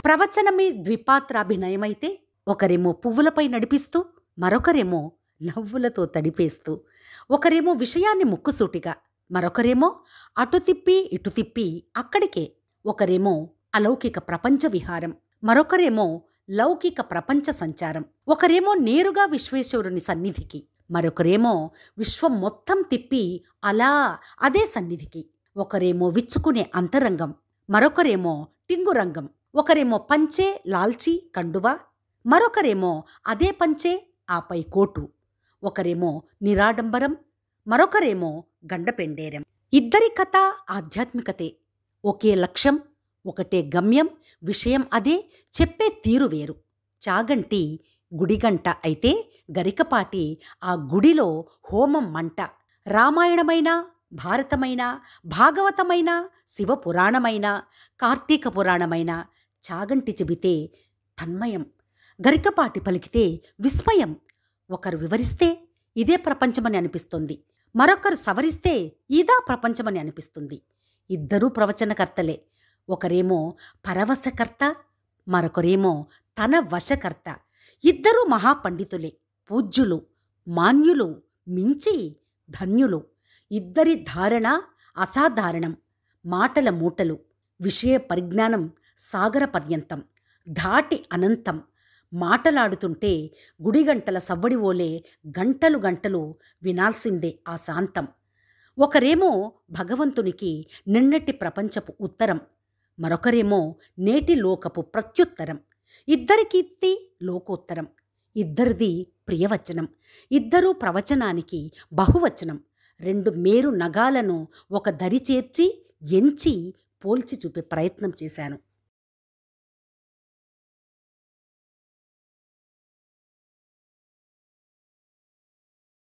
ప్రవచనమే ద్విపాత్రాభినయమైతే ఒకరేమో పువ్వులపై నడిపిస్తూ, మరొకరేమో నవ్వులతో తడిపేస్తూ, ఒకరేమో విషయాన్ని ముక్కుసూటిగా, మరొకరేమో అటు తిప్పి ఇటు తిప్పి అక్కడికే, ఒకరేమో అలౌకిక ప్రపంచ విహారం, మరొకరేమో లౌకిక ప్రపంచ సంచారం, ఒకరేమో నేరుగా విశ్వేశ్వరుని సన్నిధికి, మరొకరేమో విశ్వం మొత్తం తిప్పి అలా అదే సన్నిధికి, ఒకరేమో విచ్చుకునే అంతరంగం, మరొకరేమో టింగురంగం, ఒకరేమో పంచే లాల్చి కండువా, మరొకరేమో అదే పంచే ఆపై కోటు, ఒకరేమో నిరాడంబరం, మరొకరేమో గండపెండేరం. ఇద్దరి కథ ఆధ్యాత్మికతే. ఒకే లక్ష్యం, ఒకటే గమ్యం, విషయం అదే, చెప్పే తీరు వేరు. చాగంటి గుడిగంట అయితే గరికపాటి ఆ గుడిలో హోమం మంట. రామాయణమైన, భారతమైన, భాగవతమైన, శివపురాణమైన, కార్తీక పురాణమైన చాగంటి చెబితే తన్మయం, గరికపాటి పలికితే విస్మయం. ఒకరు వివరిస్తే ఇదే ప్రపంచమని అనిపిస్తుంది, మరొకరు సవరిస్తే ఇదా ప్రపంచమని అనిపిస్తుంది. ఇద్దరూ ప్రవచనకర్తలే. ఒకరేమో పరవశకర్త, మరొకరేమో తన వశకర్త. ఇద్దరూ మహాపండితులే, పూజ్యులు, మాన్యులు, మించి ధన్యులు. ఇద్దరి ధారణ అసాధారణం. మాటల మూటలు, విషయ పరిజ్ఞానం సాగర పర్యంతం, ధాటి అనంతం. మాటలాడుతుంటే గుడిగంటల సవ్వడివోలే గంటలు గంటలు వినాల్సిందే ఆ శాంతం. ఒకరేమో భగవంతునికి నిన్నటి ప్రపంచపు ఉత్తరం, మరొకరేమో నేటి లోకపు ప్రత్యుత్తరం. ఇద్దరి కీర్తి లోకోత్తరం, ఇద్దరిది ప్రియవచనం. ఇద్దరూ ప్రవచనానికి బహువచనం. రెండు మేరు నగాలను ఒక దరి చేర్చి ఎంచి పోల్చి చూపే ప్రయత్నం చేశాను.